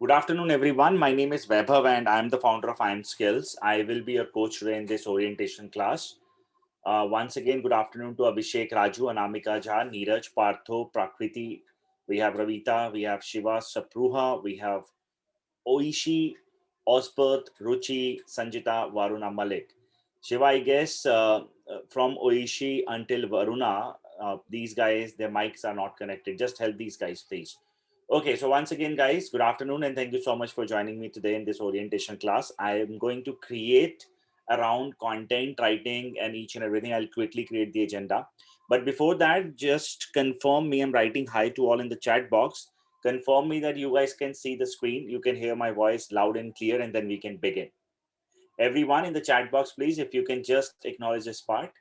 Good afternoon, everyone. My name is Vaibhav and I'm the founder of I'm Skills. I will be your coach today in this orientation class. Once again, good afternoon to Abhishek, Raju, Anamika Jha, Neeraj, Partho, Prakriti. We have Ravita, we have Shiva, Sapruha, we have Oishi, Osbert, Ruchi, Sanjita, Varuna, Malik. Shiva, I guess from Oishi until Varuna, these guys, their mics are not connected. Just help these guys, please. Okay, so once again, guys, good afternoon and thank you so much for joining me today in this orientation class. I am going to create around content writing and each and everything. I'll quickly create the agenda. But before that, just confirm me. I'm writing hi to all in the chat box. Confirm me that you guys can see the screen. You can hear my voice loud and clear, and then we can begin. Everyone in the chat box, please, if you can just acknowledge this part,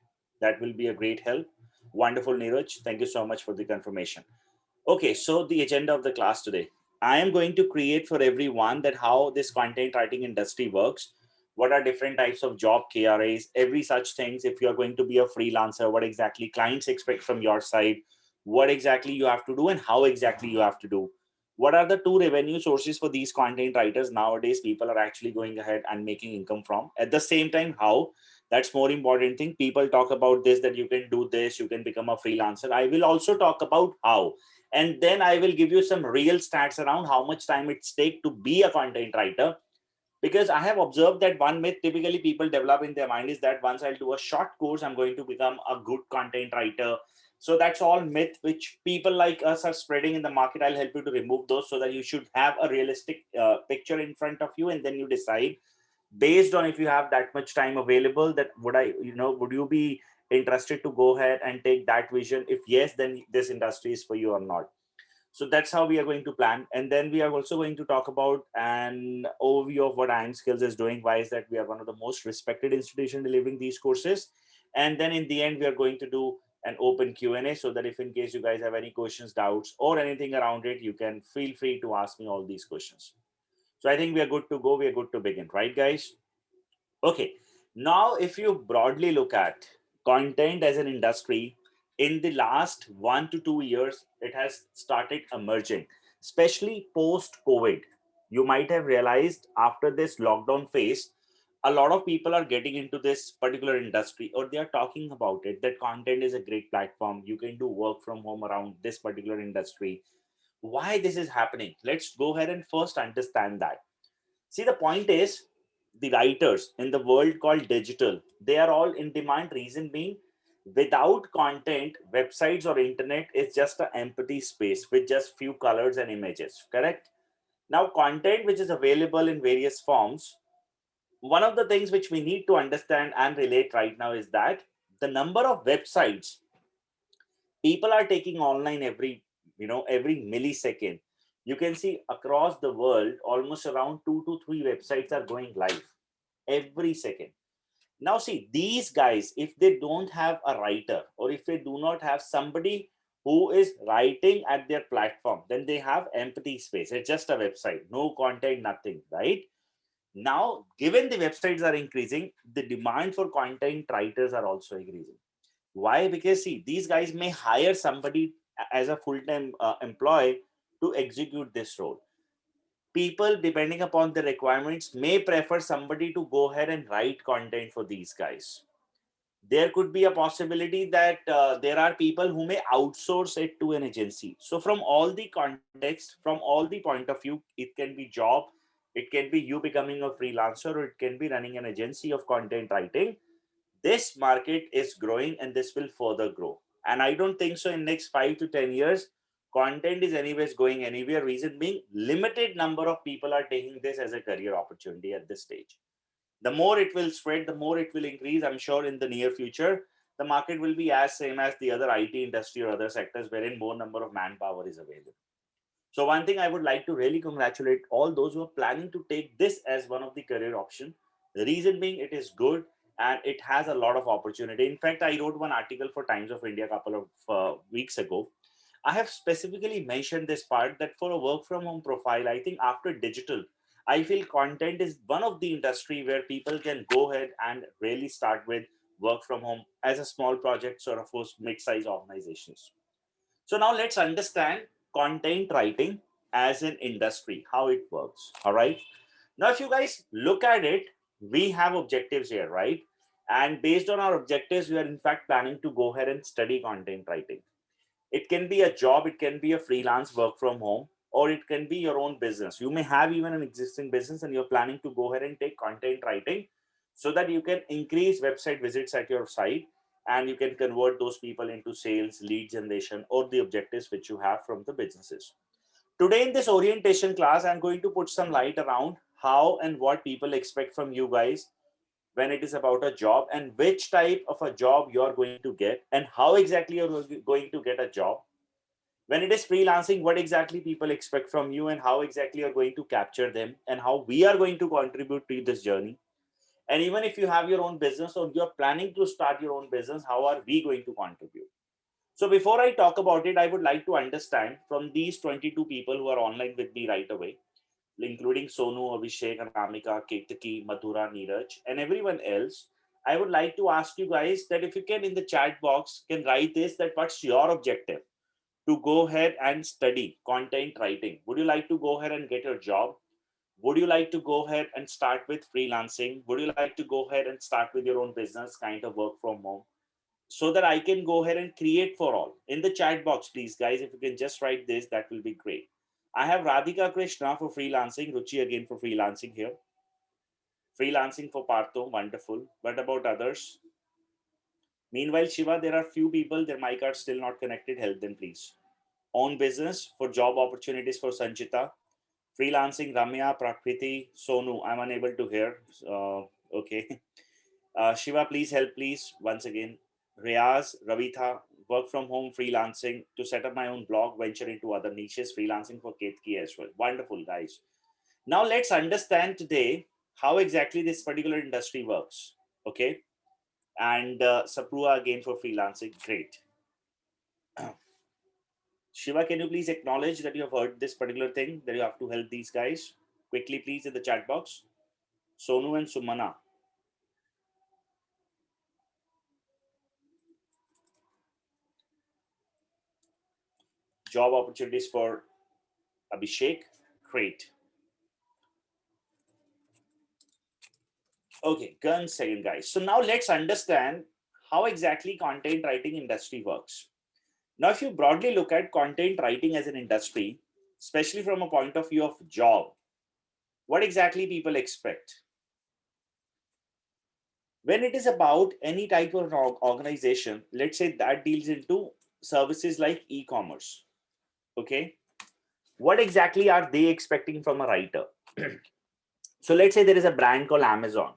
that will be a great help. Wonderful, Neeraj. Thank you so much for the confirmation. Okay, so the agenda of the class today. I am going to create for everyone that how this content writing industry works, what are different types of job KRAs, every such things. If you are going to be a freelancer, what exactly clients expect from your side, what exactly you have to do, and how exactly you have to do. What are the two revenue sources for these content writers nowadays? People are actually going ahead and making income from. At the same time, how? That's more important thing. People talk about this that you can do this, you can become a freelancer. I will also talk about how, and then I will give you some real stats around how much time it's take to be a content writer, because I have observed that one myth typically people develop in their mind is that once I'll do a short course, I'm going to become a good content writer. So that's all myth which people like us are spreading in the market. I'll help you to remove those so that you should have a realistic picture in front of you, and then you decide based on if you have that much time available, that would you be interested to go ahead and take that vision? If yes, then this industry is for you or not. So that's how we are going to plan. And then we are also going to talk about an overview of what IM Skills is doing. Why is that we are one of the most respected institution delivering these courses. And then in the end, we are going to do an open Q&A, so that if in case you guys have any questions, doubts, or anything around it, you can feel free to ask me all these questions. So I think we are good to go. We are good to begin, right, guys? Okay. Now, if you broadly look at content as an industry, in the last 1 to 2 years, it has started emerging, especially post COVID. You might have realized after this lockdown phase, a lot of people are getting into this particular industry, or they are talking about it, that content is a great platform. You can do work from home around this particular industry. Why this is happening? Let's go ahead and first understand that. See, the point is, the writers in the world called digital, they are all in demand. Reason being, without content, websites or internet is just an empty space with just few colors and images. Correct? Now, content which is available in various forms. One of the things which we need to understand and relate right now is that the number of websites people are taking online every millisecond. You can see across the world almost around 2 to 3 websites are going live every second. Now see, these guys, if they don't have a writer, or if they do not have somebody who is writing at their platform, then they have empty space. It's just a website, no content, nothing, right? Now, given the websites are increasing, the demand for content writers are also increasing. Why? Because see, these guys may hire somebody as a full-time employee to execute this role. People, depending upon the requirements, may prefer somebody to go ahead and write content for these guys. There could be a possibility that there are people who may outsource it to an agency. So from all the context, from all the point of view, it can be job, it can be you becoming a freelancer, or it can be running an agency of content writing. This market is growing and this will further grow. And I don't think so in next 5 to 10 years content is anyways going anywhere. Reason being, limited number of people are taking this as a career opportunity at this stage. The more it will spread, the more it will increase. I'm sure in the near future the market will be as same as the other IT industry or other sectors wherein more number of manpower is available. So one thing I would like to really congratulate all those who are planning to take this as one of the career option. The reason being, it is good and it has a lot of opportunity. In fact, I wrote one article for Times of India a couple of weeks ago. I have specifically mentioned this part that for a work from home profile, I think after digital, I feel content is one of the industry where people can go ahead and really start with work from home as a small projects or of course mid-size organizations. So now let's understand content writing. as an industry, how it works. All right. Now, if you guys look at it, we have objectives here, right? And based on our objectives, we are in fact planning to go ahead and study content writing. It can be a job, it can be a freelance work from home, or it can be your own business. You may have even an existing business and you're planning to go ahead and take content writing so that you can increase website visits at your site and you can convert those people into sales, lead generation, or the objectives which you have from the businesses. Today in this orientation class, I'm going to put some light around how and what people expect from you guys when it is about a job and which type of a job you're going to get and how exactly you're going to get a job. When it is freelancing, what exactly people expect from you and how exactly you're going to capture them and how we are going to contribute to this journey. And even if you have your own business or you're planning to start your own business, how are we going to contribute? So before I talk about it, I would like to understand from these 22 people who are online with me right away, including Sonu, Abhishek, Anamika, Ketaki, Madhura, Neeraj, and everyone else. I would like to ask you guys that if you can in the chat box can write this, that what's your objective to go ahead and study content writing? Would you like to go ahead and get your job? Would you like to go ahead and start with freelancing? Would you like to go ahead and start with your own business, kind of work from home? So that I can go ahead and create for all. In the chat box, please, guys, if you can just write this, that will be great. I have Radhika Krishna for freelancing, Ruchi again for freelancing here. Freelancing for Partho, wonderful. What about others? Meanwhile, Shiva, there are few people, their mic are still not connected. Help them, please. Own business for job opportunities for Sanchita. Freelancing, Ramya, Prakriti, Sonu. I'm unable to hear. Okay. Shiva, please help, please. Once again, Riaz, Ravitha, work from home, freelancing to set up my own blog, venture into other niches, freelancing for Ketki as well. Wonderful, guys. Now let's understand today how exactly this particular industry works. Okay. And Saprua again for freelancing. Great. Shiva, can you please acknowledge that you have heard this particular thing, that you have to help these guys? Quickly, please, in the chat box. Sonu and Sumana. Job opportunities for Abhishek. Great. Okay, one second, guys. So now let's understand how exactly content writing industry works. Now, if you broadly look at content writing as an industry, especially from a point of view of job, what exactly people expect? When it is about any type of organization, let's say that deals into services like e-commerce, okay? What exactly are they expecting from a writer? So let's say there is a brand called Amazon.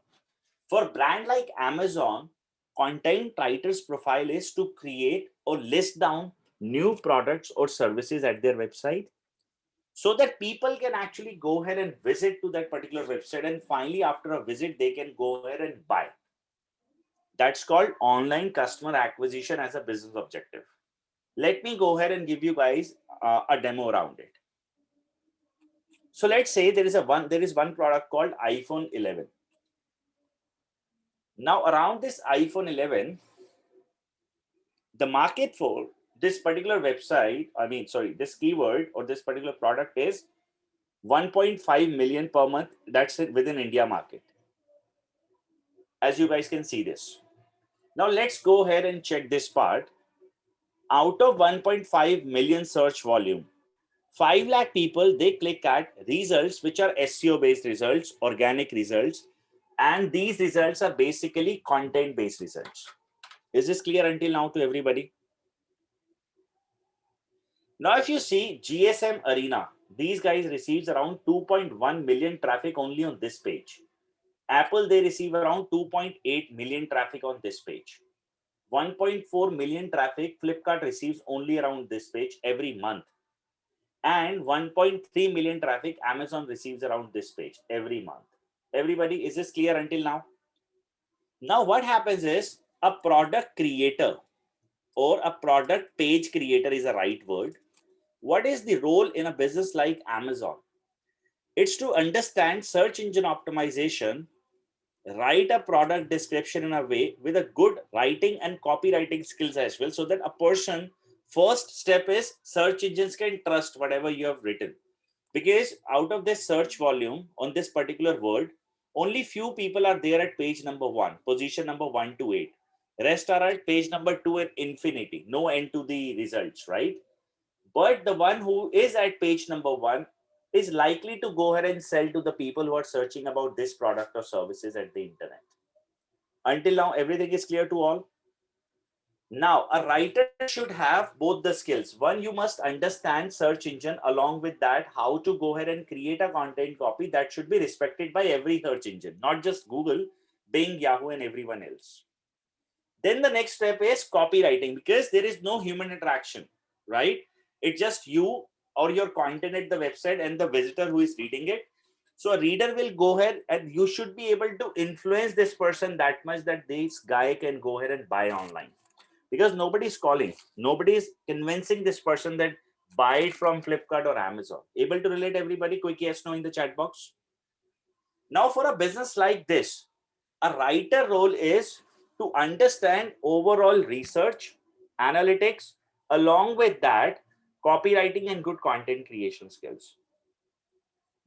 For a brand like Amazon, content writer's profile is to create or list down new products or services at their website so that people can actually go ahead and visit to that particular website, and finally after a visit they can go ahead and buy. That's called online customer acquisition as a business objective. Let me go ahead and give you guys a demo around it. So let's say there is one product called iPhone 11. Now around this iPhone 11, the market for this particular website, this keyword or this particular product is 1.5 million per month. That's it within India market. As you guys can see this. Now let's go ahead and check this part. Out of 1.5 million search volume, 5 lakh people, they click at results which are SEO based results, organic results, and these results are basically content based results. Is this clear until now to everybody? Now, if you see GSM Arena, these guys receives around 2.1 million traffic only on this page. Apple, they receive around 2.8 million traffic on this page. 1.4 million traffic Flipkart receives only around this page every month. And 1.3 million traffic Amazon receives around this page every month. Everybody, is this clear until now? Now, what happens is a product creator or a product page creator is the right word. What is the role in a business like Amazon? It's to understand search engine optimization, write a product description in a way with a good writing and copywriting skills as well, so that a person, first step is search engines can trust whatever you have written. because out of this search volume on this particular word, only few people are there at page number 1, position number 1 to 8. Rest are at page number 2 and infinity, no end to the results, right? But the one who is at page number 1 is likely to go ahead and sell to the people who are searching about this product or services at the internet. Until now, everything is clear to all. Now, a writer should have both the skills. One, you must understand search engine. Along with that, how to go ahead and create a content copy that should be respected by every search engine, not just Google, Bing, Yahoo, and everyone else. Then the next step is copywriting, because there is no human interaction, right? It's just you or your content at the website and the visitor who is reading it. So a reader will go ahead and you should be able to influence this person that much that this guy can go ahead and buy online, because nobody is calling, nobody is convincing this person that buy it from Flipkart or Amazon. Able to relate, everybody? Quick yes no in the chat box. Now for a business like this, a writer role is to understand overall research, analytics, along with that copywriting and good content creation skills.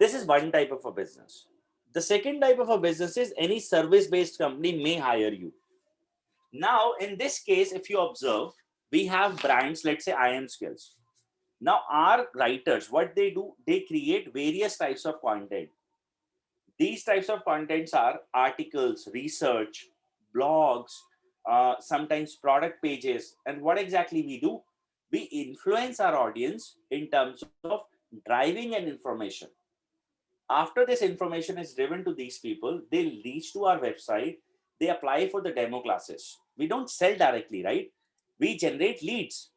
This is one type of a business. The second type of a business is any service based company may hire you. Now, in this case, if you observe, we have brands, let's say IM Skills. Now, our writers, what they do, they create various types of content. These types of contents are articles, research, blogs, sometimes product pages. And what exactly we do? We influence our audience in terms of driving an information. After this information is driven to these people, they reach to our website, they apply for the demo classes. We don't sell directly, right? We generate leads.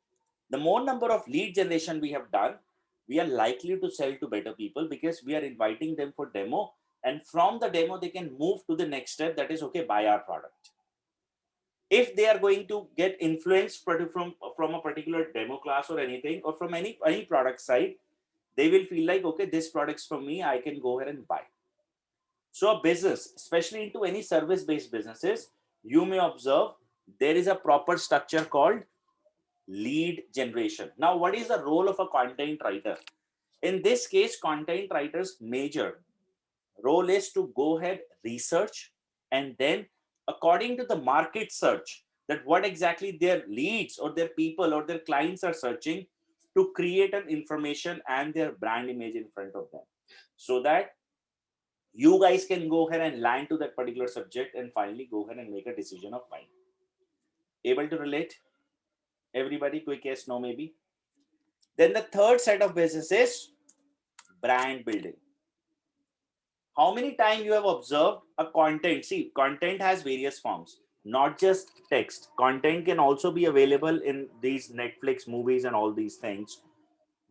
The more number of lead generation we have done, we are likely to sell to better people, because we are inviting them for demo, and from the demo they can move to the next step, that is, okay, buy our product. If they are going to get influenced from a particular demo class or anything, or from any product side, they will feel like, okay, this product's for me, I can go ahead and buy. So a business, especially into any service based businesses, you may observe there is a proper structure called lead generation. Now, what is the role of a content writer? In this case, content writers major role is to go ahead, research, and then according to the market search, that what exactly their leads or their people or their clients are searching, to create an information and their brand image in front of them, so that you guys can go ahead and land to that particular subject and finally go ahead and make a decision of buying. Able to relate, everybody? Quick yes no maybe. Then the third set of business is brand building. How many times you have observed a content? See, content has various forms, not just text. Content can also be available in these Netflix movies and all these things,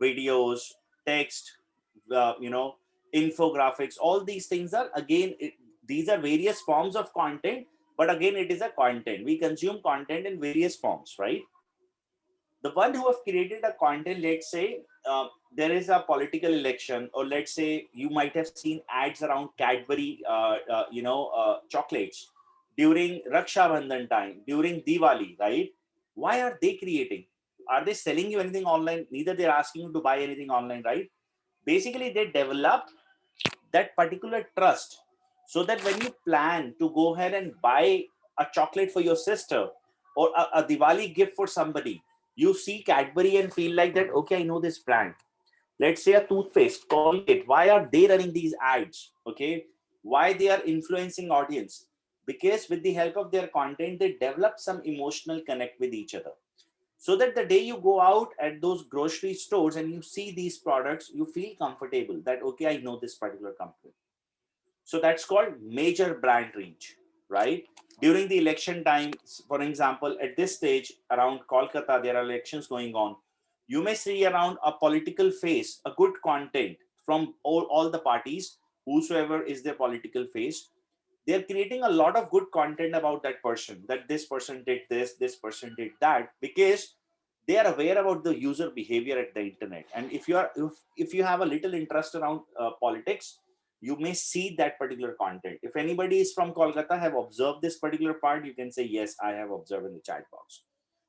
videos, text, you know, infographics. All these things are, again, these are various forms of content, but again, it is a content. We consume content in various forms, right? The one who have created a content, let's say there is a political election, or let's say you might have seen ads around Cadbury chocolates during Raksha Bandhan time, during Diwali, right? Why are they creating? Are they selling you anything online? Neither. They're asking you to buy anything online, right? Basically they develop that particular trust, so that when you plan to go ahead and buy a chocolate for your sister, or a Diwali gift for somebody, you see Cadbury and feel like that, okay, I know this brand. Let's say a toothpaste, Colgate. Why are they running these ads? Okay, why they are influencing audience? Because with the help of their content, they develop some emotional connect with each other, so that the day you go out at those grocery stores and you see these products, you feel comfortable that, okay, I know this particular company. So that's called major brand reach, right? During the election time, for example, at this stage around Kolkata, there are elections going on. You may see around a political face, a good content from all the parties, whosoever is their political face. They're creating a lot of good content about that person, that this person did this person did that, because they are aware about the user behavior at the internet. And if you have a little interest around politics, you may see that particular content. If anybody is from Kolkata have observed this particular part, you can say yes, I have observed in the chat box.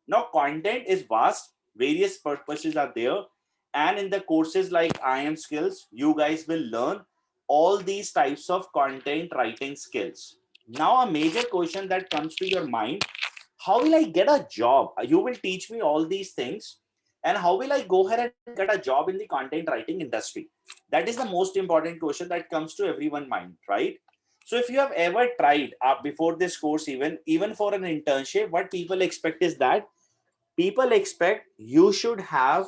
Now content is vast, various purposes are there, and in the courses like IM skills, you guys will learn all these types of content writing skills. Now, a major question that comes to your mind, how will I get a job? You will teach me all these things, and how will I go ahead and get a job in the content writing industry? That is the most important question that comes to everyone's mind, right? So if you have ever tried before this course, even for an internship, what people expect is that people expect you should have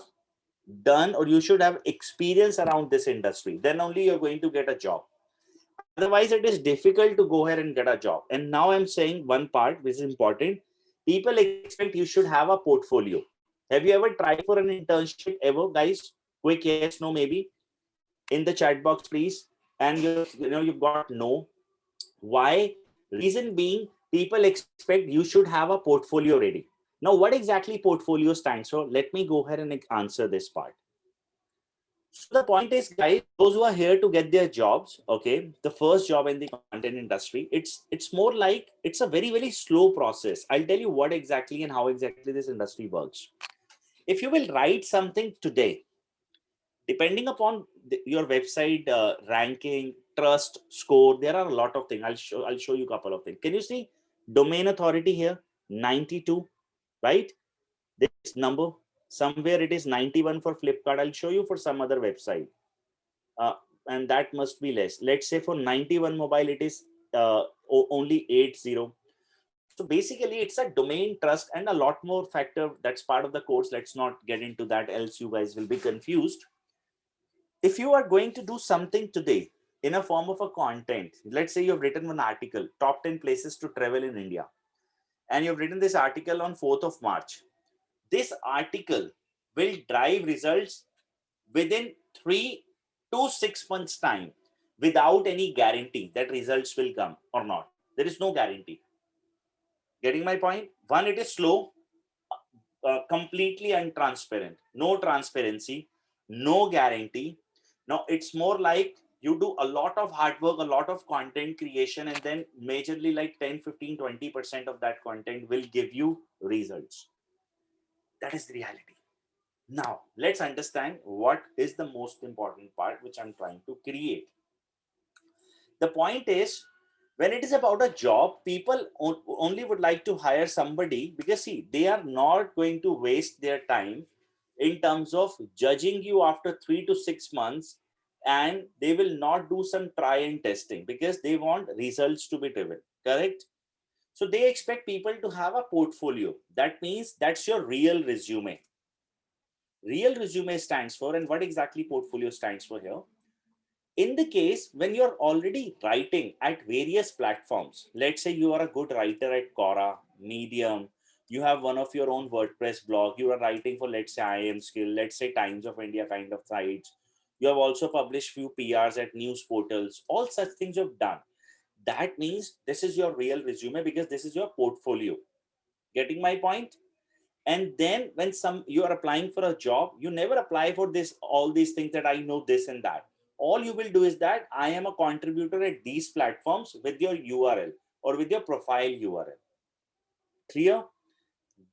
done or you should have experience around this industry, then only you're going to get a job. Otherwise it is difficult to go ahead and get a job. And now I'm saying one part which is important. People expect you should have a portfolio. Have you ever tried for an internship ever, guys? Quick yes, no, maybe in the chat box, please. And you've got no. Why? Reason being, people expect you should have a portfolio ready. Now, what exactly portfolio stands for? Let me go ahead and answer this part. So the point is, guys, those who are here to get their jobs, okay, the first job in the content industry, it's more like it's a very slow process. I'll tell you what exactly and how exactly this industry works. If you will write something today, depending upon your website ranking, trust score, there are a lot of things. I'll show you a couple of things. Can you see domain authority here? 92, right? This number somewhere it is 91 for Flipkart. I'll show you for some other website. Uh, and that must be less. Let's say for 91 mobile, it is only 80. So basically, it's a domain trust and a lot more factor. That's part of the course. Let's not get into that, else you guys will be confused. If you are going to do something today in a form of a content, let's say you've written one article, top 10 places to travel in India, and you've written this article on 4th of March. This article will drive results within 3 to 6 months time without any guarantee that results will come or not. There is no guarantee. Getting my point? One, it is slow, completely untransparent, no transparency, no guarantee. Now it's more like you do a lot of hard work, a lot of content creation, and then majorly like 10, 15, 20% of that content will give you results. That is the reality. Now, let's understand what is the most important part which I'm trying to create. The point is, when it is about a job, people only would like to hire somebody because, see, they are not going to waste their time in terms of judging you after 3 to 6 months, and they will not do some try and testing because they want results to be driven. Correct? So they expect people to have a portfolio. That means that's your real resume. Real resume stands for, and what exactly portfolio stands for here? In the case when you're already writing at various platforms, let's say you are a good writer at Quora, Medium, you have one of your own WordPress blog, you are writing for, let's say, IM Skill, let's say Times of India kind of sites, you have also published few PRs at news portals, all such things you've done. That means this is your real resume because this is your portfolio. Getting my point? And then when you are applying for a job, you never apply for this all these things that I know this and that. All you will do is that I am a contributor at these platforms with your URL or with your profile URL. Clear?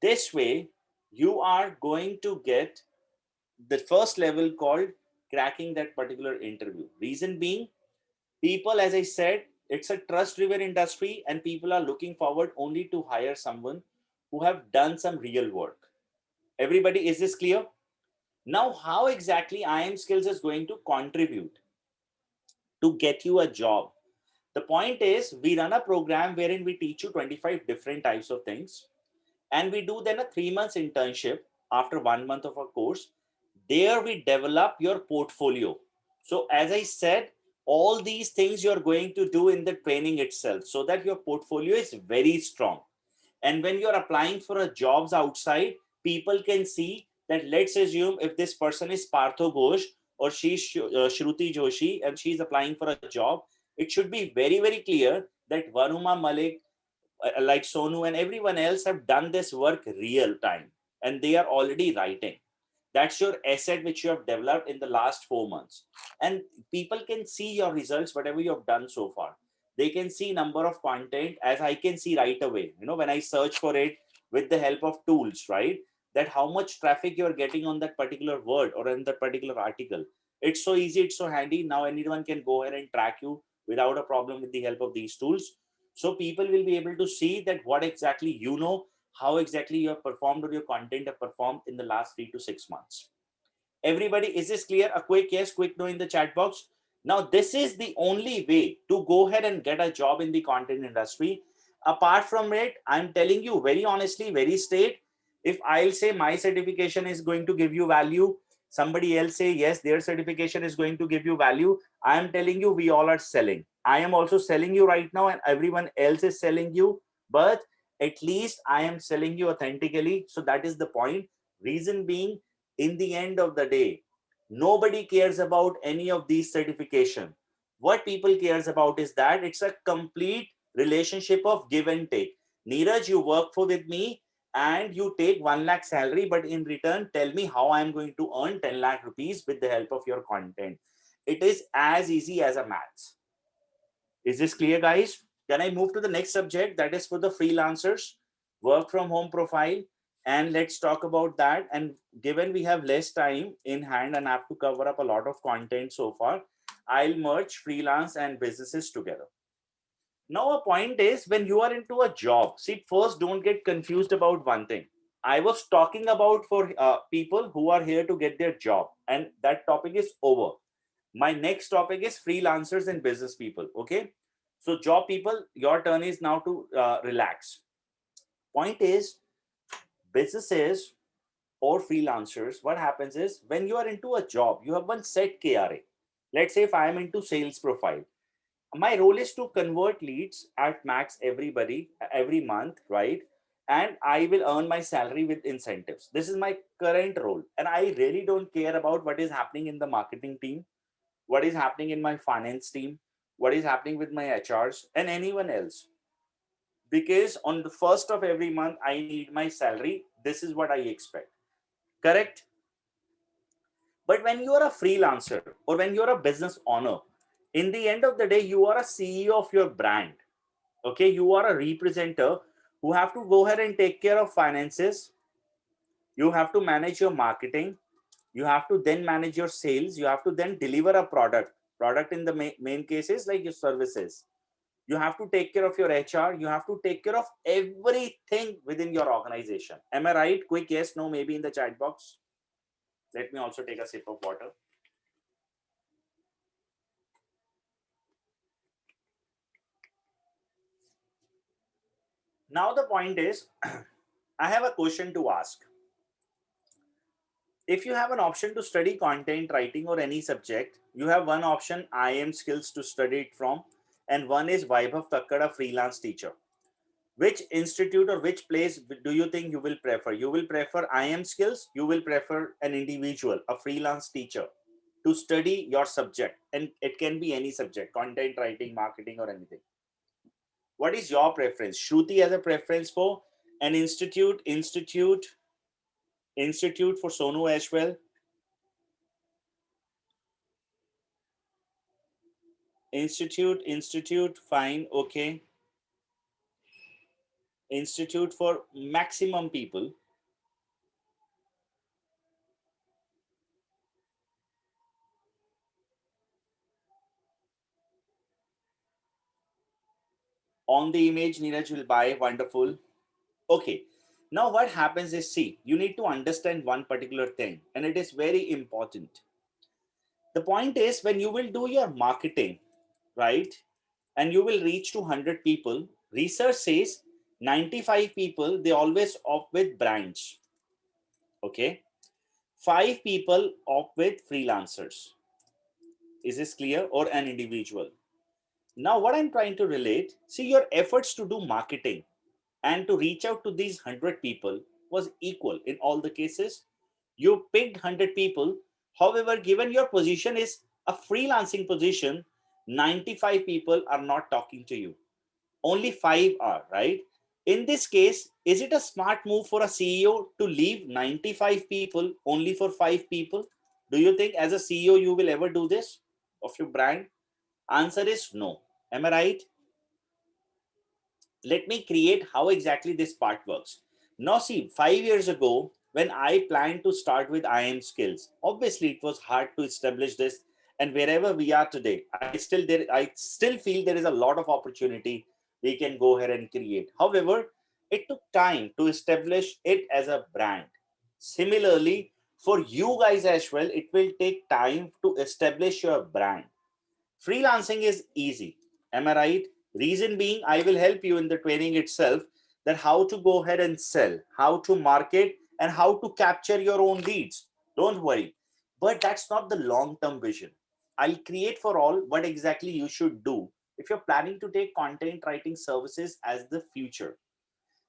This way you are going to get the first level called cracking that particular interview. Reason being, people, as I said, it's a trust driven industry and people are looking forward only to hire someone who have done some real work. Everybody, is this clear? Now, how exactly IM Skills is going to contribute to get you a job? The point is, we run a program wherein we teach you 25 different types of things, and we do then a 3 months internship after 1 month of a course. There we develop your portfolio. So, as I said, all these things you're going to do in the training itself so that your portfolio is very strong. And when you're applying for a jobs outside, people can see that, let's assume if this person is Partho Ghosh or she's Shruti Joshi and she's applying for a job, it should be very clear that Varuma Malik, like Sonu and everyone else have done this work real time and they are already writing. That's your asset which you have developed in the last 4 months. And people can see your results, whatever you have done so far. They can see number of content, as I can see right away. When I search for it with the help of tools, right? that how much traffic you're getting on that particular word or in that particular article. It's so easy, it's so handy. Now anyone can go ahead and track you without a problem with the help of these tools. So people will be able to see that what exactly you know, how exactly you have performed or your content have performed in the last 3 to 6 months. Everybody, is this clear? A quick yes, quick no in the chat box. Now, this is the only way to go ahead and get a job in the content industry. Apart from it, I'm telling you very honestly, very straight, if I'll say my certification is going to give you value, somebody else say yes, their certification is going to give you value. I am telling you, we all are selling. I am also selling you right now, and everyone else is selling you, but at least I am selling you authentically. So that is the point. Reason being, in the end of the day, nobody cares about any of these certification. What people cares about is that it's a complete relationship of give and take. Neeraj, you work for with me and you take 1 lakh salary, but in return tell me how I'm going to earn 10 lakh rupees with the help of your content. It is as easy as a maths. Is this clear, guys? Can I move to the next subject, that is for the freelancers, work from home profile? And let's talk about that. And given we have less time in hand and have to cover up a lot of content so far, I'll merge freelance and businesses together. Now, a point is, when you are into a job, see, first don't get confused about one thing. I was talking about for people who are here to get their job, and that topic is over. My next topic is freelancers and business people. Okay, so job people, your turn is now to relax. Point is, businesses or freelancers, what happens is, when you are into a job, you have one set KRA. Let's say if I am into sales profile, my role is to convert leads at max every month, right? And I will earn my salary with incentives. This is my current role, and I really don't care about what is happening in the marketing team, what is happening in my finance team, what is happening with my HRs and anyone else. Because on the first of every month, I need my salary. This is what I expect. Correct? But when you are a freelancer or when you're a business owner, in the end of the day, you are a CEO of your brand. Okay, you are a representative who have to go ahead and take care of finances. You have to manage your marketing. You have to then manage your sales. You have to then deliver a product in the main cases like your services. You have to take care of your HR. You have to take care of everything within your organization. Am I right? Quick yes, no, maybe in the chat box. Let me also take a sip of water. Now the point is, I have a question to ask. If you have an option to study content writing or any subject, you have one option, IM skills, to study it from, and one is Vaibhav Thakkar, a freelance teacher. Which institute or which place do you think you will prefer? You will prefer IM skills, you will prefer an individual, a freelance teacher, to study your subject, and it can be any subject, content writing, marketing, or anything. What is your preference? Shruti has a preference for an institute for Sonu as well. Institute, fine, okay. Institute for maximum people. On the image, Neeraj will buy, wonderful. Okay, now what happens is, see, you need to understand one particular thing, and it is very important. The point is, when you will do your marketing, right, and you will reach to 100 people, research says 95 people, they always opt with brands. Okay, 5 people opt with freelancers. Is this clear? Or an individual. Now, what I'm trying to relate, see, your efforts to do marketing and to reach out to these 100 people was equal in all the cases. You picked 100 people. However, given your position is a freelancing position, 95 people are not talking to you. Only 5 are, right? In this case, is it a smart move for a CEO to leave 95 people only for 5 people? Do you think as a CEO you will ever do this of your brand? Answer is no. Am I right? Let me create how exactly this part works. Now see, 5 years ago, when I planned to start with IM skills, obviously it was hard to establish this. And wherever we are today, I still feel there is a lot of opportunity we can go ahead and create. However, it took time to establish it as a brand. Similarly, for you guys as well, it will take time to establish your brand. Freelancing is easy. Am I right? Reason being, I will help you in the training itself that how to go ahead and sell, how to market, and how to capture your own leads. Don't worry. But that's not the long term vision. I'll create for all what exactly you should do if you're planning to take content writing services as the future.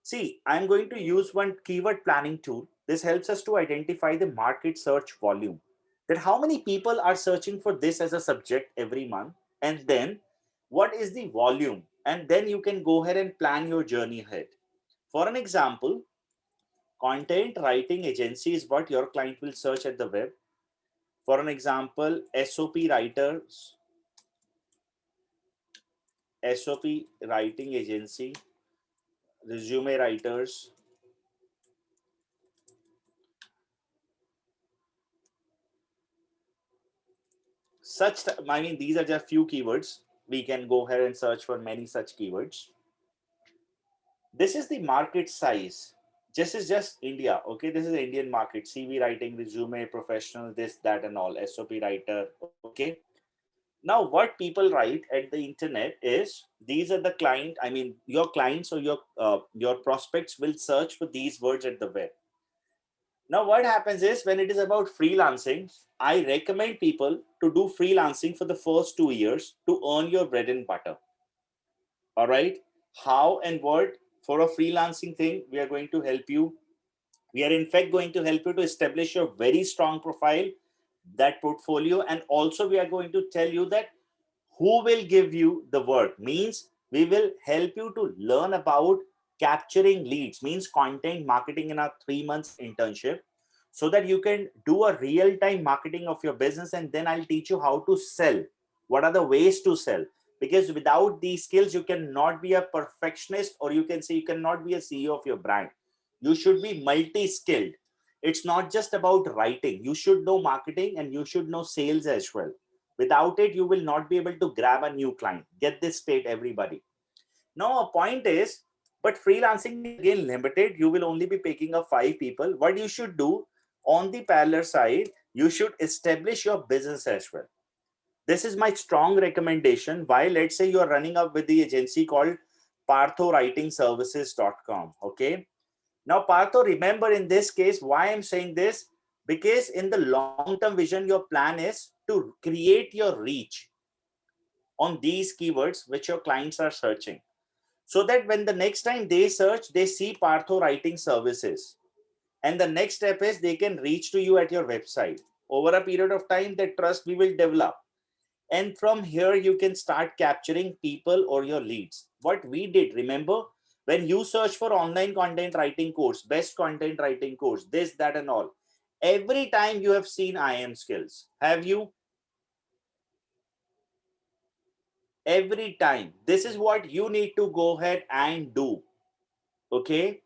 See, I'm going to use one keyword planning tool. This helps us to identify the market search volume. That how many people are searching for this as a subject every month, and then what is the volume, and then you can go ahead and plan your journey ahead. For an example, content writing agency is what your client will search at the web. For an example, SOP writers, SOP writing agency, resume writers, I mean, these are just few keywords. We can go ahead and search for many such keywords. This is the market size. This is just India. Okay, this is the Indian market. CV writing, resume, professional, this, that, and all. SOP writer. Okay. Now, what people write at the internet is these are the client. I mean, your clients or your prospects will search for these words at the web. Now, what happens is when it is about freelancing, I recommend people to do freelancing for the first 2 years to earn your bread and butter. All right. How and what for a freelancing thing, we are going to help you. We are, in fact, going to help you to establish your very strong profile, that portfolio, and also we are going to tell you that who will give you the work. Means we will help you to learn about capturing leads, means content marketing in our 3 months internship, so that you can do a real time marketing of your business, and then I'll teach you how to sell. What are the ways to sell? Because without these skills you cannot be a perfectionist, or you can say you cannot be a CEO of your brand. You should be multi skilled. It's not just about writing. You should know marketing and you should know sales as well. Without it, you will not be able to grab a new client. Get this straight, everybody. Now, a point is, but freelancing is again limited. You will only be picking up 5 people. What you should do on the parallel side, you should establish your business as well. This is my strong recommendation. Why? Let's say you are running up with the agency called parthowritingservices.com. Okay. Now, Partho, remember in this case, why I'm saying this? Because in the long-term vision, your plan is to create your reach on these keywords which your clients are searching. So that when the next time they search, they see Partho Writing Services. And the next step is they can reach to you at your website. Over a period of time, that trust we will develop. And from here, you can start capturing people or your leads. What we did, remember, when you search for online content writing course, best content writing course, this, that, and all, every time you have seen IM skills. Have you? Every time. This is what you need to go ahead and do. Okay.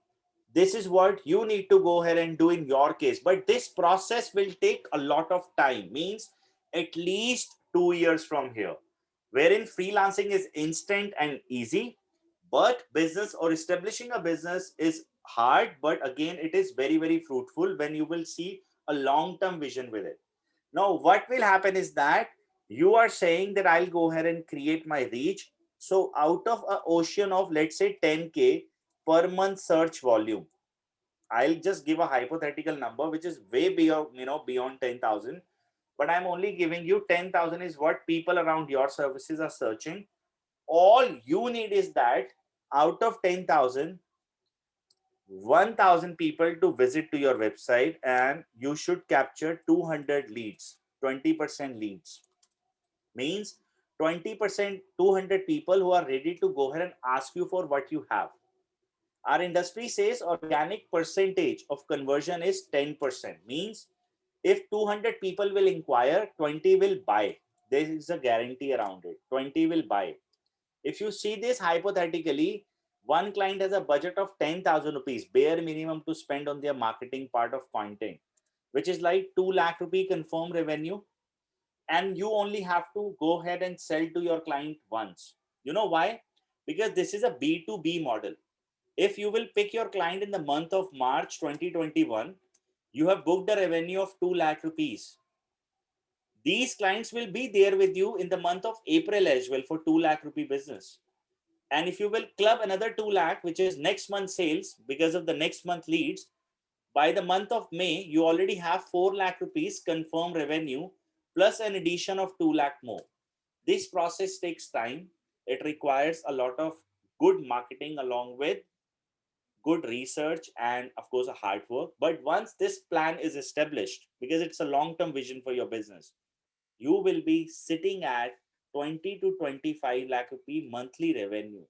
This is what you need to go ahead and do in your case. But this process will take a lot of time, means at least 2 years from here, wherein freelancing is instant and easy, but business or establishing a business is hard. But again, it is very, very fruitful when you will see a long term vision with it. Now, what will happen is that you are saying that I'll go ahead and create my reach. So, out of an ocean of, let's say, 10K per month search volume, I'll just give a hypothetical number which is way beyond, beyond 10,000. But I'm only giving you 10,000 is what people around your services are searching. All you need is that out of 10,000, 1,000 people to visit to your website, and you should capture 200 leads, 20% leads. Means 20%, 200 people who are ready to go ahead and ask you for what you have. Our industry says organic percentage of conversion is 10%. Means if 200 people will inquire, 20 will buy. There is a guarantee around it. 20 will buy. If you see this hypothetically, One client has a budget of 10,000 rupees, bare minimum to spend on their marketing part of content, which is like 2 lakh rupee confirmed revenue. And you only have to go ahead and sell to your client once. You know why? Because this is a B2B model. If you will pick your client in the month of March 2021, you have booked a revenue of 2 lakh rupees. These clients will be there with you in the month of April as well for 2 lakh rupee business. And if you will club another 2 lakh, which is next month sales because of the next month leads, by the month of May, you already have 4 lakh rupees confirmed revenue plus an addition of 2 lakh more. This process takes time. It requires a lot of good marketing along with good research and of course a hard work. But once this plan is established, because it's a long-term vision for your business, you will be sitting at 20 to 25 lakh rupee monthly revenue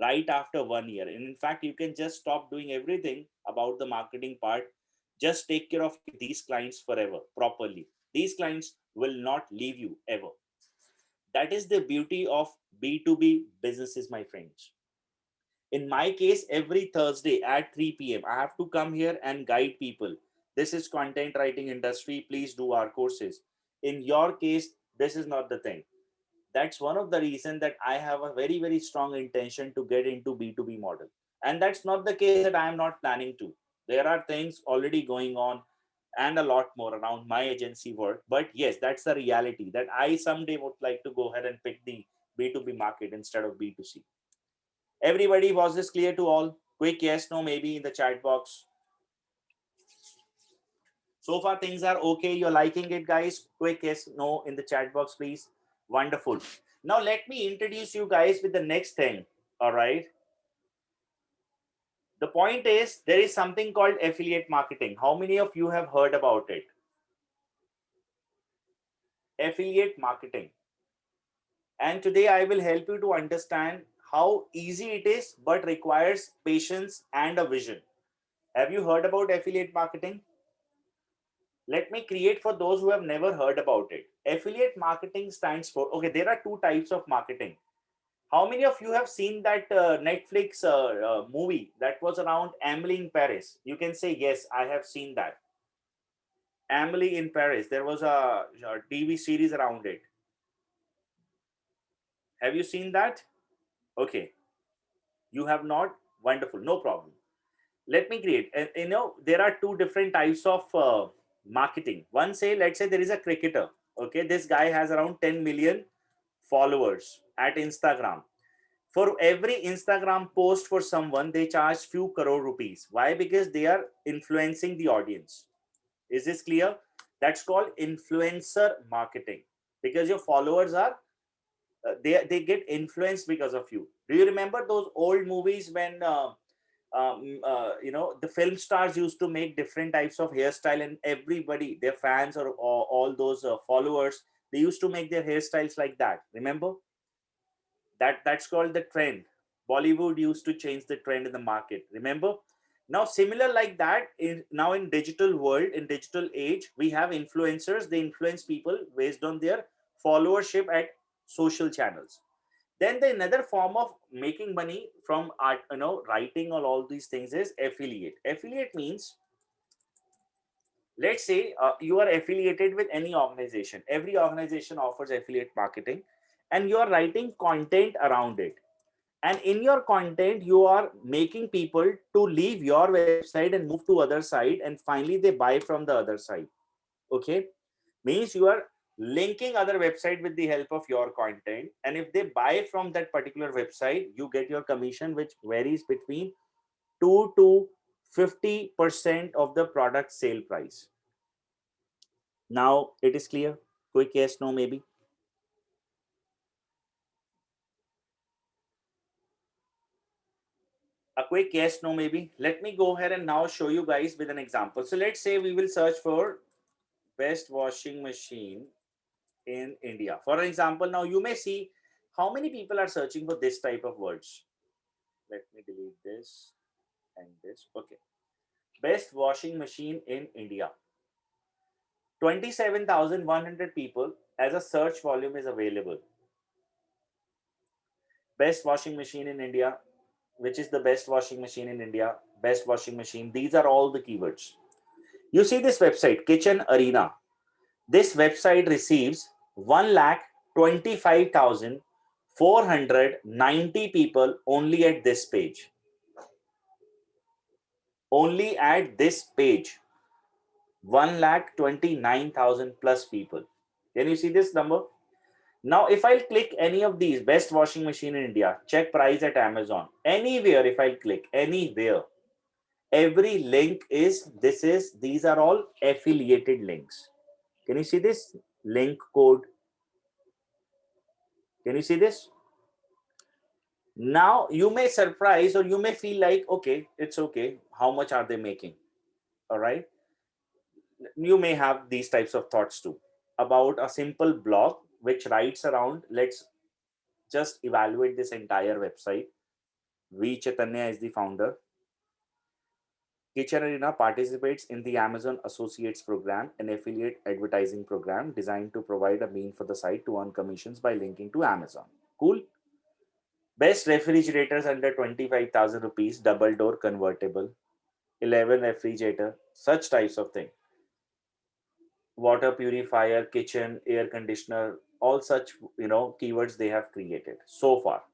right after 1 year. And in fact, you can just stop doing everything about the marketing part. Just take care of these clients forever properly. These clients will not leave you ever. That is the beauty of B2B businesses, my friends. In my case, every Thursday at 3 p.m., I have to come here and guide people. This is content writing industry. Please do our courses. In your case, this is not the thing. That's one of the reasons that I have a very, very strong intention to get into B2B model. And that's not the case that I am not planning to. There are things already going on and a lot more around my agency work. But yes, that's the reality that I someday would like to go ahead and pick the B2B market instead of B2C. Everybody, was this clear to all? Quick yes, no, maybe in the chat box. So far, things are okay. You're liking it, guys. Quick yes, no in the chat box, please. Wonderful. Now, let me introduce you guys with the next thing. All right. The point is, there is something called affiliate marketing. How many of you have heard about it? Affiliate marketing. And today I will help you to understand how easy it is, but requires patience and a vision. Have you heard about affiliate marketing? Let me create for those who have never heard about it. Affiliate marketing stands for, okay, there are two types of marketing. How many of you have seen that Netflix movie that was around Emily in Paris? You can say, yes, I have seen that. Emily in Paris. There was a TV series around it. Have you seen that? Okay. You have not? Wonderful. No problem. Let me create. There are two different types of marketing. One, say, let's say there is a cricketer. Okay. This guy has around 10 million followers at Instagram. For every Instagram post for someone, they charge few crore rupees. Why? Because they are influencing the audience. Is this clear? That's called influencer marketing, because your followers are they get influenced because of you. Do you remember those old movies when the film stars used to make different types of hairstyle, and everybody, their fans or all those followers, they used to make their hairstyles like that. Remember? That's called the trend. Bollywood used to change the trend in the market, remember? Now similar like that, now in digital world, in digital age, we have influencers. They influence people based on their followership at social channels. Then the another form of making money from art, writing all these things is affiliate. Affiliate means, let's say you are affiliated with any organization. Every organization offers affiliate marketing, and you are writing content around it. And in your content, you are making people to leave your website and move to other site, and finally they buy from the other side. Okay, means you are linking other website with the help of your content, and if they buy from that particular website, you get your commission, which varies between 2 to 50% of the product sale price. Now it is clear? Quick yes, no, maybe. A quick yes, no, maybe. Let me go ahead and now show you guys with an example. So let's say we will search for best washing machine in India. For example, now you may see how many people are searching for this type of words. Let me delete this and this. Okay. Best washing machine in India. 27,100 people as a search volume is available. Best washing machine in India. which is the best washing machine in India, best washing machine. These are all the keywords. You see this website, Kitchen Arena. This website receives 1,25,490 people only at this page. Only at this page. 1,29,000 plus people. Can you see this number? Now, if I click any of these, best washing machine in India, check price at Amazon, anywhere, if I click anywhere, every link is, these are all affiliated links. Can you see this? Link code. Can you see this? Now, you may surprise or you may feel like, okay, it's okay. How much are they making? All right. You may have these types of thoughts too about a simple blog which writes around, let's just evaluate this entire website. V. Chaitanya is the founder. Kitchen Arena participates in the Amazon Associates program, an affiliate advertising program designed to provide a mean for the site to earn commissions by linking to Amazon. Cool. Best refrigerators under 25,000 rupees, double door convertible, 11 refrigerator, such types of thing. Water purifier, kitchen, air conditioner, all such, keywords they have created so far.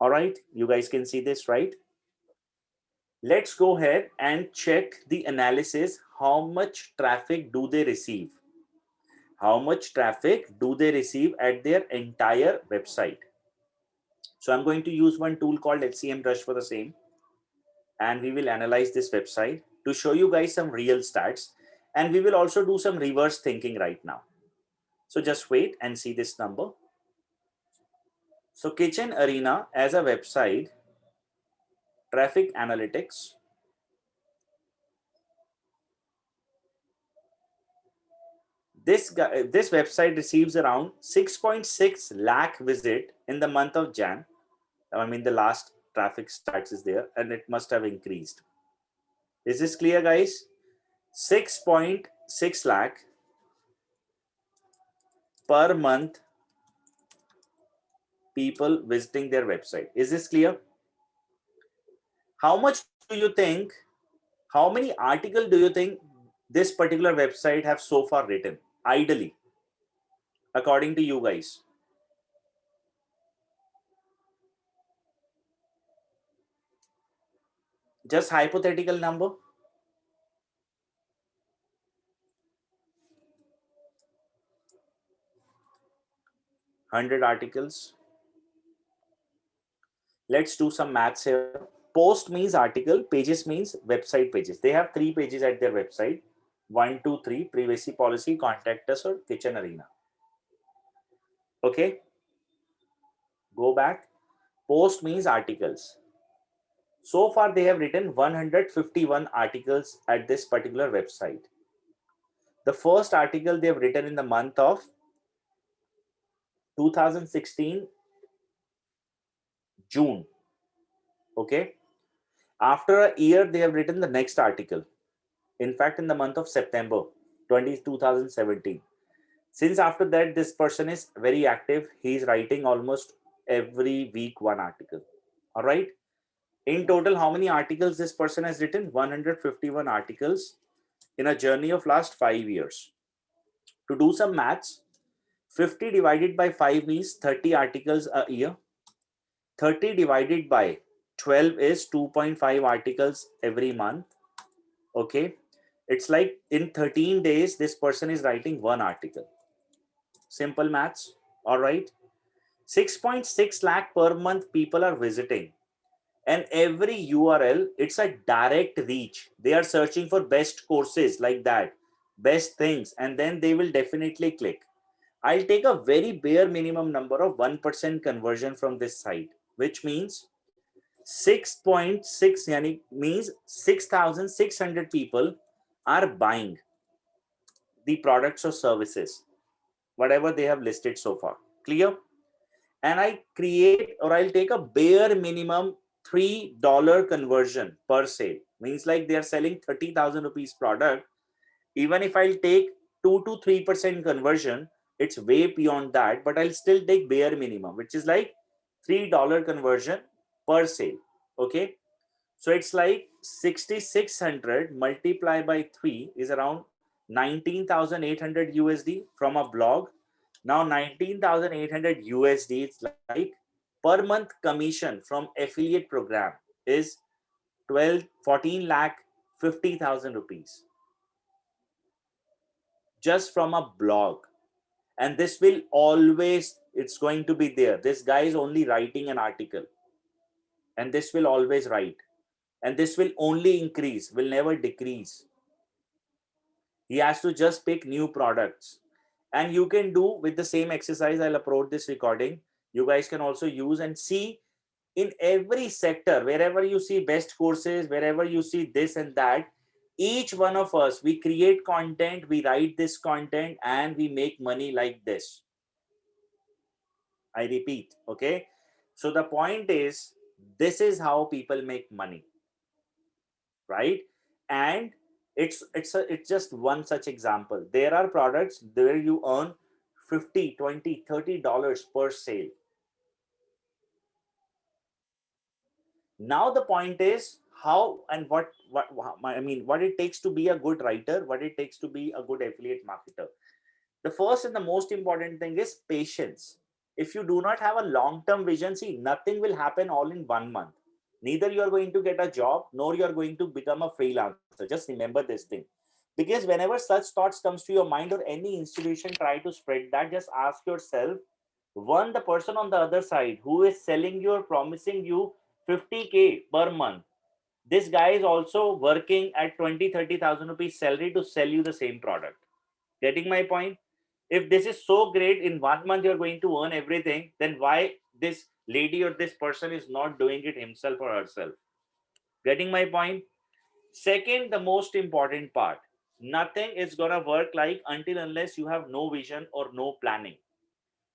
All right, you guys can see this, right? Let's go ahead and check the analysis. How much traffic do they receive? How much traffic do they receive at their entire website? So I'm going to use one tool called HCM Rush for the same. And we will analyze this website to show you guys some real stats. And we will also do some reverse thinking right now. So just wait and see this number. So Kitchen Arena as a website, traffic analytics. This website receives around 6.6 lakh visit in the month of Jan. I mean, the last traffic stats is there and it must have increased. Is this clear, guys? 6.6 lakh per month people visiting their website. Is this clear? How much do you think, how many articles do you think this particular website have so far written, ideally, according to you guys? Just hypothetical number. 100 articles. Let's do some maths here. Post means article, pages means website pages. They have 3 pages at their website. 1, 2, 3, privacy policy, contact us, or Kitchen Arena. Okay. Go back. Post means articles. So far, they have written 151 articles at this particular website. The first article they have written in the month of 2016, June. Okay. After a year, they have written the next article. In fact, in the month of September 2017. Since after that, this person is very active. He is writing almost every week one article. All right. In total, how many articles this person has written? 151 articles in a journey of last 5 years. To do some maths, 50 divided by 5 means 30 articles a year. 30 divided by 12 is 2.5 articles every month. Okay. It's like in 13 days, this person is writing one article. Simple maths. All right. 6.6 lakh per month people are visiting. And every URL, it's a direct reach. They are searching for best courses like that, best things, and then they will definitely click. I'll take a very bare minimum number of 1% conversion from this site, which means 6.6 means 6,600 people are buying the products or services, whatever they have listed so far. Clear? And I create, or I'll take a bare minimum $3 conversion per sale. Means like they are selling 30,000 rupees product. Even if I'll take 2 to 3% conversion, it's way beyond that, but I'll still take bare minimum, which is like $3 conversion per sale. Okay, so it's like 6600 multiplied by 3 is around 19,800 USD from a blog. Now 19,800 USD, it's like per month commission from affiliate program is 14 lakh 50,000 rupees just from a blog. And this will always, it's going to be there. This guy is only writing an article, and this will always write, and this will only increase, will never decrease. He has to just pick new products. And you can do with the same exercise. I'll upload this recording. You guys can also use and see in every sector, wherever you see best courses, wherever you see this and that, each one of us, we create content, we write this content, and we make money like this. I repeat, okay? So the point is, this is how people make money, right? And it's just one such example. There are products where you earn 50, 20, $30 per sale. Now the point is how and I mean, what it takes to be a good writer, what it takes to be a good affiliate marketer. The first and the most important thing is patience. If you do not have a long term vision, see, nothing will happen all in 1 month. Neither you are going to get a job, nor you are going to become a freelancer. Just remember this thing. Because whenever such thoughts comes to your mind, or any institution try to spread that, just ask yourself, one, the person on the other side who is selling you or promising you 50K per month, this guy is also working at 20, 30,000 rupees salary to sell you the same product. Getting my point? If this is so great, in 1 month you're going to earn everything, then why this lady or this person is not doing it himself or herself? Getting my point? Second, the most important part, nothing is gonna work like until unless you have no vision or no planning.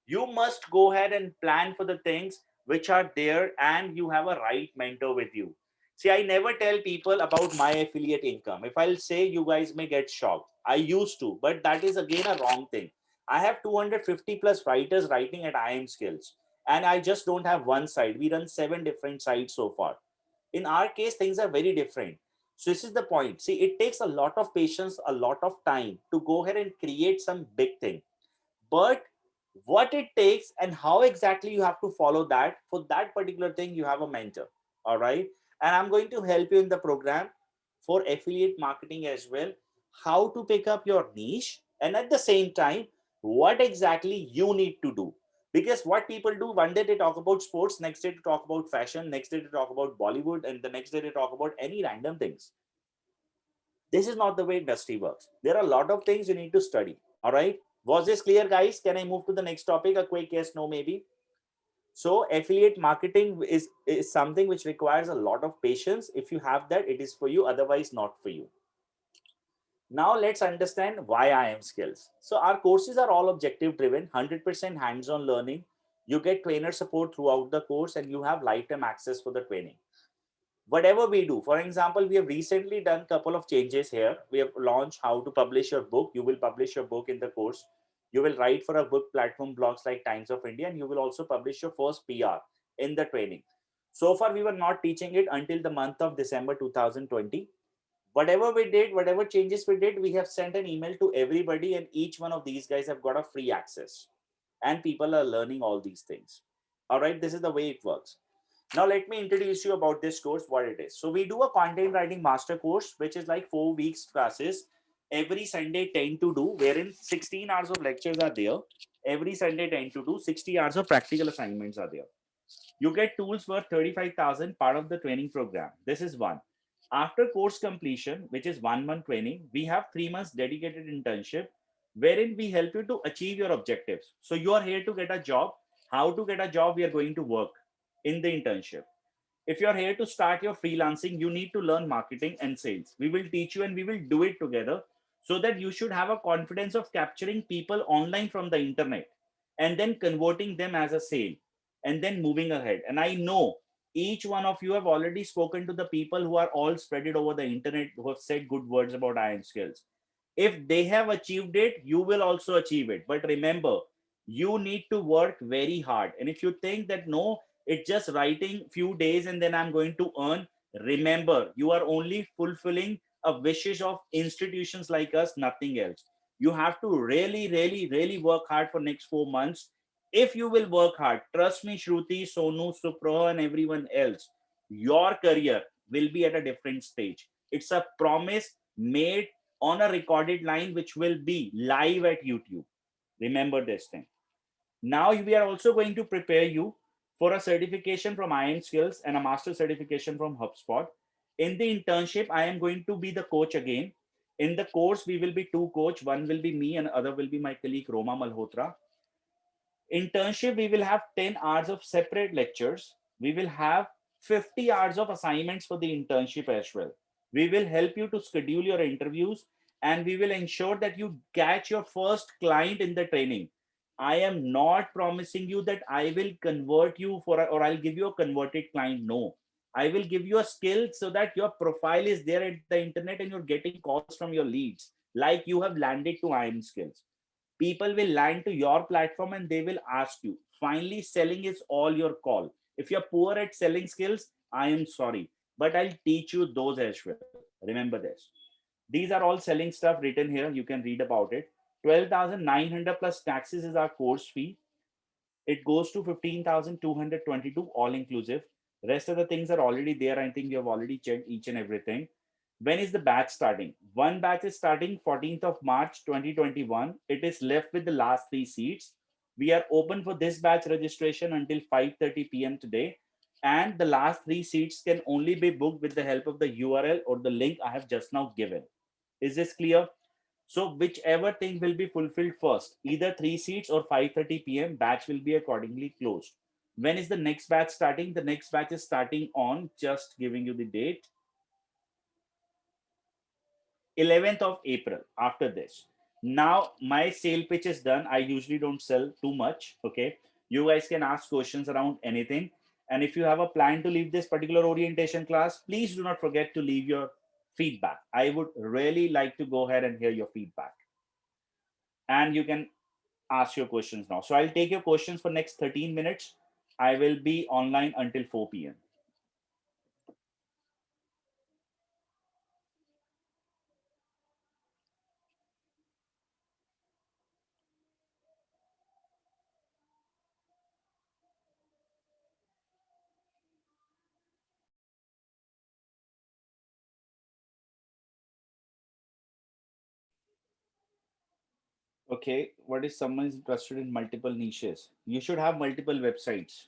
You must go ahead and plan for the things which are there, and you have a right mentor with you. See, I never tell people about my affiliate income. If I'll say, you guys may get shocked. I used to, but that is again a wrong thing. I have 250 plus writers writing at IM Skills, and I just don't have one site. We run 7 different sites so far. In our case, things are very different. So this is the point. See, it takes a lot of patience, a lot of time to go ahead and create some big thing. But what it takes and how exactly you have to follow that, for that particular thing, you have a mentor. All right. And I'm going to help you in the program for affiliate marketing as well, how to pick up your niche, and at the same time, what exactly you need to do. Because what people do, one day they talk about sports, next day they talk about fashion, next day they talk about Bollywood, and the next day they talk about any random things. This is not the way industry works. There are a lot of things you need to study. All right. Was this clear, guys? Can I move to the next topic? A quick yes, no, maybe. So affiliate marketing is something which requires a lot of patience. If you have that, it is for you. Otherwise, not for you. Now let's understand why I am skills. So our courses are all objective driven, 100% hands-on learning. You get trainer support throughout the course, and you have lifetime access for the training. Whatever we do, for example, we have recently done a couple of changes here. We have launched how to publish your book. You will publish your book in the course. You will write for a book platform, blogs like Times of India, and you will also publish your first PR in the training. So far we were not teaching it until the month of December 2020. Whatever we did, whatever changes we did, we have sent an email to everybody, and each one of these guys have got a free access, and people are learning all these things. All right, this is the way it works. Now let me introduce you about this course, what it is. So we do a content writing master course, which is like 4 weeks classes, every Sunday 10 to do, wherein 16 hours of lectures are there. Every Sunday 10 to do, 60 hours of practical assignments are there. You get tools worth 35,000 part of the training program. This is one. After course completion, which is 1 month training, we have 3 months dedicated internship, wherein we help you to achieve your objectives. So you are here to get a job. How to get a job? We are going to work in the internship. If you're here to start your freelancing, you need to learn marketing and sales. We will teach you, and we will do it together, so that you should have a confidence of capturing people online from the internet and then converting them as a sale and then moving ahead. And I know each one of you have already spoken to the people who are all spread it over the internet, who have said good words about iron skills. If they have achieved it, you will also achieve it. But remember, you need to work very hard. And if you think that no, It's just writing few days and then I'm going to earn. Remember, you are only fulfilling a wishes of institutions like us, nothing else. You have to really, really, really work hard for next 4 months. If you will work hard, trust me, Shruti, Sonu, Supraha, and everyone else, your career will be at a different stage. It's a promise made on a recorded line, which will be live at YouTube. Remember this thing. Now we are also going to prepare you for a certification from IM Skills and a master certification from HubSpot. In the internship, I am going to be the coach again. In the course, we will be two coach. One will be me and other will be my colleague Roma Malhotra. Internship, we will have 10 hours of separate lectures. We will have 50 hours of assignments for the internship as well. We will help you to schedule your interviews and we will ensure that you catch your first client in the training. I am not promising you that I will convert you for or I'll give you a converted client. No, I will give you a skill so that your profile is there at the internet and you're getting calls from your leads like you have landed to IM Skills. People will land to your platform and they will ask you. Finally, selling is all your call. If you're poor at selling skills, I am sorry, but I'll teach you those as well. Remember this. These are all selling stuff written here. You can read about it. 12,900 plus taxes is our course fee. It goes to 15,222 all inclusive. Rest of the things are already there. I think you have already checked each and everything. When is the batch starting? One batch is starting 14th of March 2021. It is left with the last three seats. We are open for this batch registration until 5:30 p.m. today. And the last three seats can only be booked with the help of the URL or the link I have just now given. Is this clear? So whichever thing will be fulfilled first, either three seats or 5:30 p.m. batch will be accordingly closed. When is the next batch starting? The next batch is starting on, just giving you the date, 11th of April. After this, now my sale pitch is done. I usually don't sell too much. Okay, you guys can ask questions around anything. And if you have a plan to leave this particular orientation class, please do not forget to leave your feedback. I would really like to go ahead and hear your feedback. And you can ask your questions now. So I'll take your questions for next 13 minutes. I will be online until 4 p.m. Okay, what is someone is interested in multiple niches? You should have multiple websites.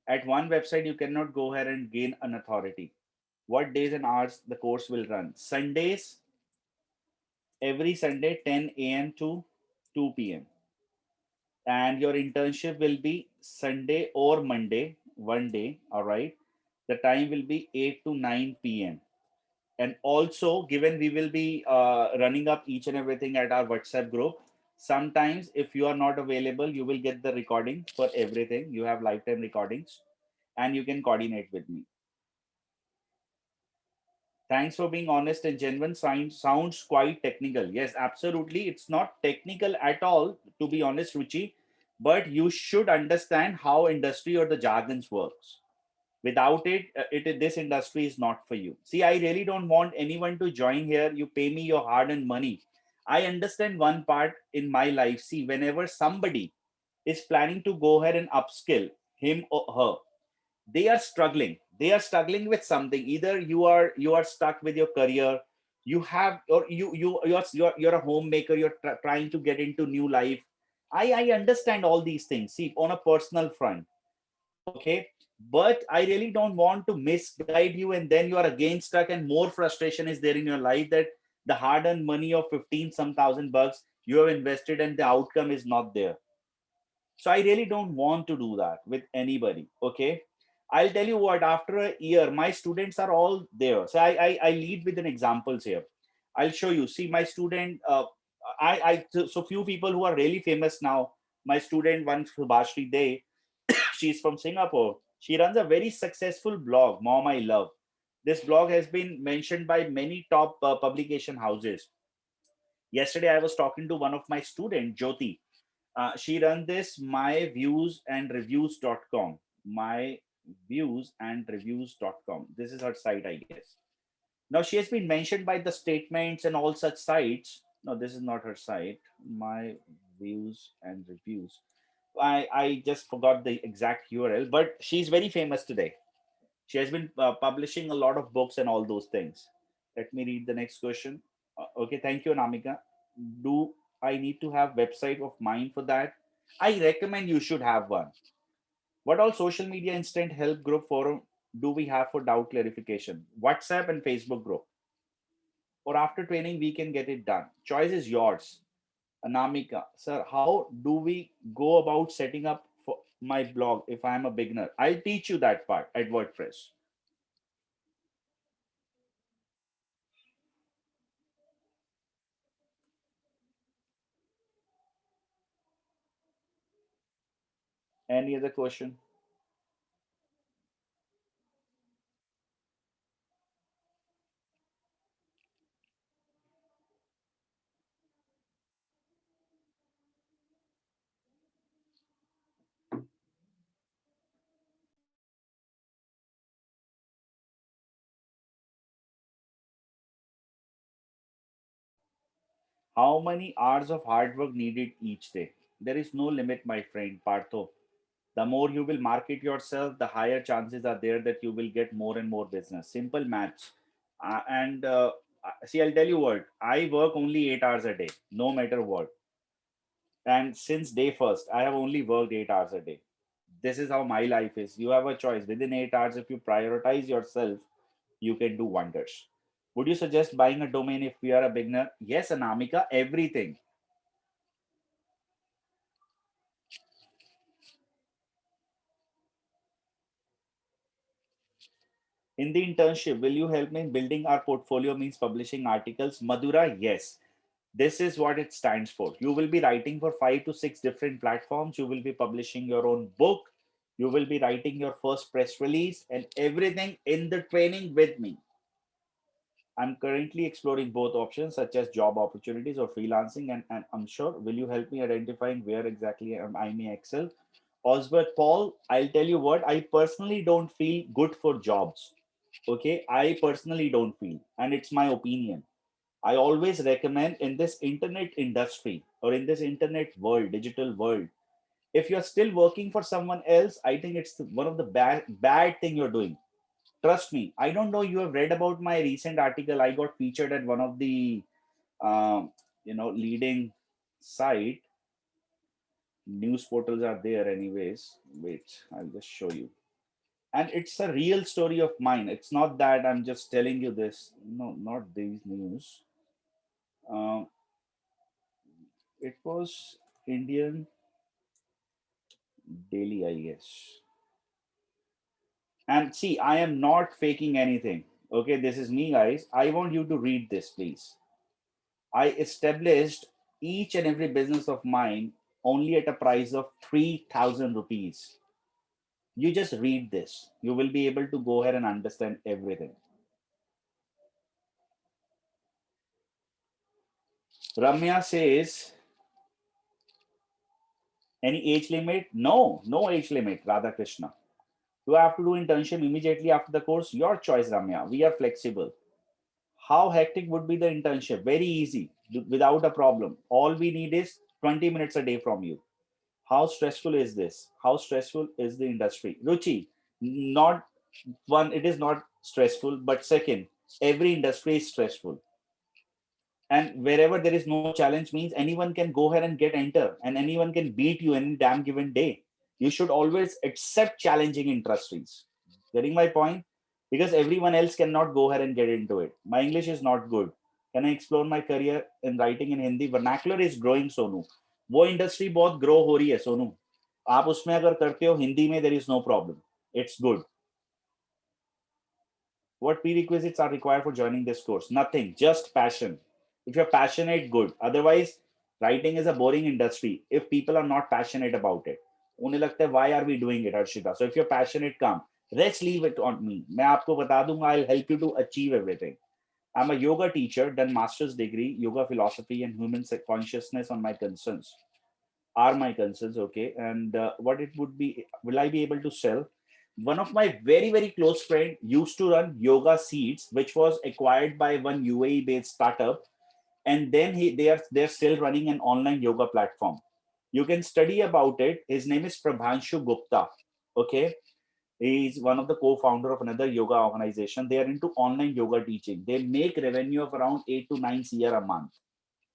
At one website, you cannot go ahead and gain an authority. What days and hours the course will run? Sundays, every Sunday, 10 a.m. to 2 p.m. And your internship will be Sunday or Monday, one day. All right. The time will be 8 to 9 p.m. And also, given we will be running up each and everything at our WhatsApp group, sometimes if you are not available, you will get the recording for everything. You have lifetime recordings and you can coordinate with me. Thanks for being honest and genuine. Sounds quite technical. Yes, absolutely. It's not technical at all, to be honest, Ruchi, but you should understand how industry or the jargons works. Without it, this industry is not for you. See, I really don't want anyone to join here. You pay me your hard-earned money. I understand one part in my life. See, whenever somebody is planning to go ahead and upskill him or her, they are struggling with something. Either you are stuck with your career, you have or you're a homemaker, you're trying to get into new life. I understand all these things, see, on a personal front. Okay, but I really don't want to misguide you and then you are again stuck and more frustration is there in your life that the hard earned money of 15 some thousand bucks you have invested and the outcome is not there. So I really don't want to do that with anybody. Okay. I'll tell you what, after a year, my students are all there. So I lead with an examples here. I'll show you. See, my student, so few people who are really famous now. My student, one Subhashri Day, she's from Singapore. She runs a very successful blog, Mom I Love. This blog has been mentioned by many top publication houses. Yesterday, I was talking to one of my students, Jyoti. She runs this myviewsandreviews.com. myviewsandreviews.com. This is her site, I guess. Now she has been mentioned by the statements and all such sites. No, this is not her site. My views and reviews. I just forgot the exact URL, but she's very famous today. She has been publishing a lot of books and all those things. Let me read the next question. Okay, thank you, Anamika. Do I need to have website of mine for that? I recommend you should have one. What all social media instant help group forum do we have for doubt clarification? WhatsApp and Facebook group. Or after training, we can get it done. Choice is yours. Anamika, sir, how do we go about setting up for my blog if I am a beginner? I'll teach you that part at WordPress. Any other question? How many hours of hard work needed each day? There is no limit, my friend Partho. The more you will market yourself, the higher chances are there that you will get more and more business. Simple maths. And See, I'll tell you what, I work only 8 hours a day, no matter what. And since day first, I have only worked 8 hours a day. This is how my life is. You have a choice. Within 8 hours, if you prioritize yourself, you can do wonders. Would you suggest buying a domain if we are a beginner? Yes, Anamika, everything. In the internship, will you help me in building our portfolio means publishing articles? Madhura, yes. This is what it stands for. You will be writing for 5 to 6 different platforms. You will be publishing your own book. You will be writing your first press release and everything in the training with me. I'm currently exploring both options, such as job opportunities or freelancing, and I'm sure. Will you help me identifying where exactly I may excel? Osbert Paul, I'll tell you what, I personally don't feel good for jobs. Okay, I personally don't feel, and it's my opinion. I always recommend in this internet industry or in this internet world, digital world, if you're still working for someone else, I think it's one of the bad thing you're doing. Trust me. I don't know you have read about my recent article. I got featured at one of the um, leading site news portals are there anyways. Wait, I'll just show you. And it's a real story of mine. It's not that I'm just telling you this. No, not these news. Um, it was Indian Daily, I guess. And see, I am not faking anything. Okay, this is me, guys. I want you to read this, please. I established each and every business of mine only at a price of 3,000 rupees. You just read this. You will be able to go ahead and understand everything. Ramya says, any age limit? No, no age limit, Radha Krishna. Do I have to do internship immediately after the course? Your choice, Ramya. We are flexible. How hectic would be the internship? Very easy, without a problem. All we need is 20 minutes a day from you. How stressful is this? How stressful is the industry? Ruchi, not one, it is not stressful, but second, every industry is stressful. And wherever there is no challenge means anyone can go ahead and get enter and anyone can beat you any damn given day. You should always accept challenging industries. Getting my point? Because everyone else cannot go ahead and get into it. My English is not good. Can I explore my career in writing in Hindi? Vernacular is growing, Sonu. वो industry बहुत grow हो रही है सोनू. आप उसमें अगर करते हो हिंदी में, there is no problem. It's good. What prerequisites are required for joining this course? Nothing, just passion. If you're passionate, good. Otherwise, writing is a boring industry if people are not passionate about it. उन्हें लगता है why are we doing it, Harshita? So if you're passionate, come. Let's leave it on me. मैं आपको बता दूंगा. I'll help you to achieve everything. I'm a yoga teacher, done master's degree, yoga philosophy and human consciousness on my concerns. are my concerns. Okay, and what it would be, will I be able to sell? One of my very very close friend used to run Yoga Seeds, which was acquired by one UAE based startup, and then they're still running an online yoga platform. You can study about it. His name is Prabhanshu Gupta. Okay, he's one of the co-founder of another yoga organization. They are into online yoga teaching. They make revenue of around 8 to 9 CR a month.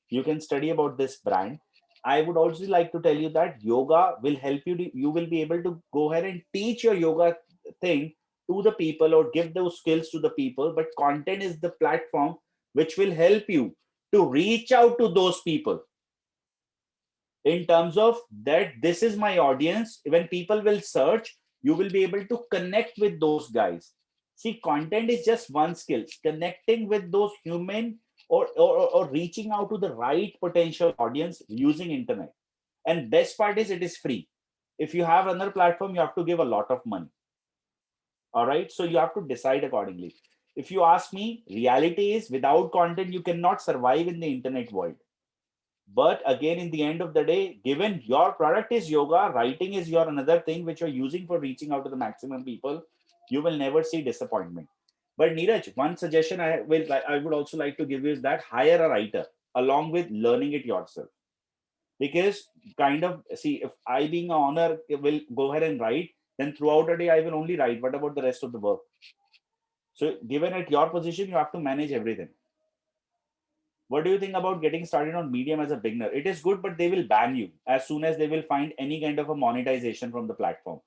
You can study about this brand. I would also like to tell you that yoga will help you you will be able to go ahead and teach your yoga thing to the people or give those skills to the people, but content is the platform which will help you to reach out to those people in terms of that this is my audience. When people will search, you will be able to connect with those guys. See, content is just one skill. Connecting with those human, or reaching out to the right potential audience using internet. And best part is it is free. If you have another platform, you have to give a lot of money. All right, so you have to decide accordingly. If you ask me, reality is without content you cannot survive in the internet world. But again, in the end of the day, given your product is yoga, writing is your another thing which you're using for reaching out to the maximum people, you will never see disappointment. But Neeraj, one suggestion I would also like to give you is that hire a writer along with learning it yourself. Because kind of see, if I being an owner will go ahead and write, then throughout the day I will only write. What about the rest of the work? So given at your position, you have to manage everything. What do you think about getting started on Medium as a beginner? It is good, but they will ban you as soon as they will find any kind of a monetization from the platform.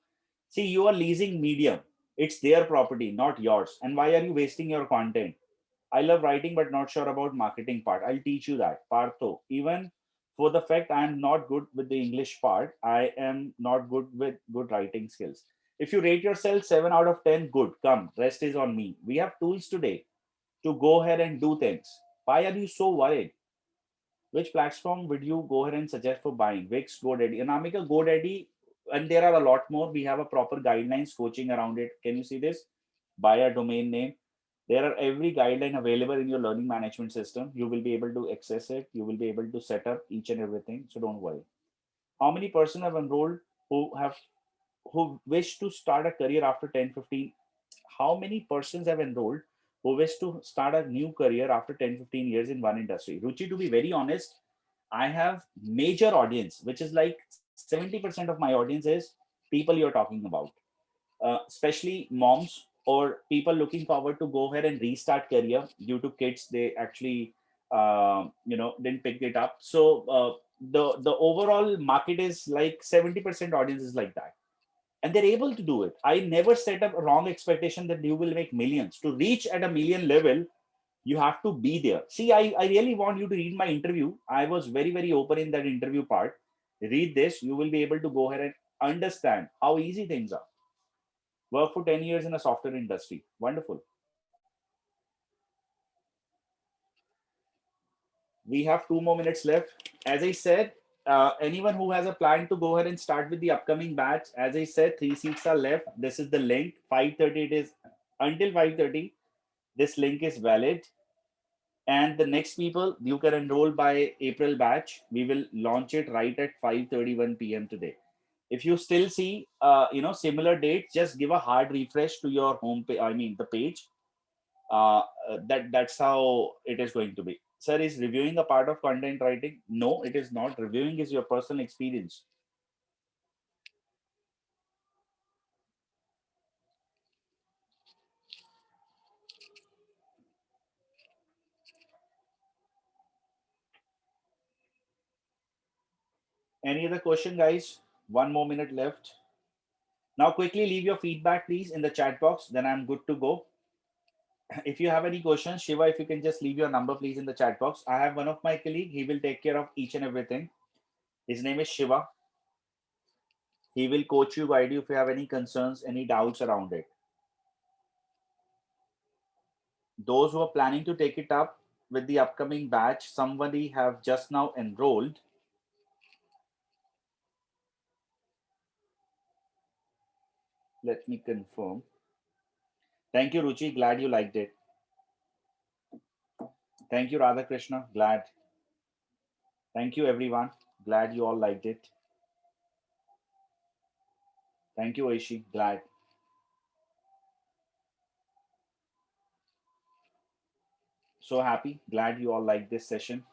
See, you are leasing Medium. It's their property, not yours. And why are you wasting your content? I love writing, but not sure about marketing part. I'll teach you that. Partho, even for the fact I am not good with the English part, I am not good with good writing skills. If you rate yourself 7 out of 10, good. Come, rest is on me. We have tools today to go ahead and do things. Why are you so worried? Which platform would you go ahead and suggest for buying? Wix, GoDaddy, Anamika, GoDaddy, and there are a lot more. We have a proper guidelines coaching around it. Can you see this? Buy a domain name. There are every guideline available in your learning management system. You will be able to access it. You will be able to set up each and everything. So don't worry. How many person have enrolled who have who wish to start a career after 10, 15? How many persons have enrolled who wish to start a new career after 10, 15 years in one industry? Ruchi, to be very honest, I have major audience, which is like 70% of my audience is people you're talking about, especially moms or people looking forward to go ahead and restart career due to kids. They actually, didn't pick it up. So the overall market is like 70% audience is like that, and they're able to do it. I never set up a wrong expectation that you will make millions. To reach at a million level, you have to be there. See, I really want you to read my interview. I was very, very open in that interview part. Read this, you will be able to go ahead and understand how easy things are. Work for 10 years in a software industry. Wonderful. We have 2 more minutes left. As I said, anyone who has a plan to go ahead and start with the upcoming batch, as I said, 3 seats are left. This is the link. 5:30 it is. Until 5:30, this link is valid. And the next people you can enroll by April batch. We will launch it right at 5:31 p.m. today. If you still see similar dates, just give a hard refresh to your home page. I mean the page. That's how it is going to be. Sir, is reviewing a part of content writing? No, it is not. Reviewing is your personal experience. Any other question, guys? 1 more minute left. Now, quickly leave your feedback, please, in the chat box. Then I'm good to go. If you have any questions, Shiva, if you can just leave your number, please, in the chat box. I have one of my colleague. He will take care of each and everything. His name is Shiva. He will coach you, guide you if you have any concerns, any doubts around it. Those who are planning to take it up with the upcoming batch, somebody have just now enrolled. Let me confirm. Thank you, Ruchi. Glad you liked it. Thank you, Radha Krishna. Glad. Thank you, everyone. Glad you all liked it. Thank you, Aishi. Glad. So happy. Glad you all liked this session.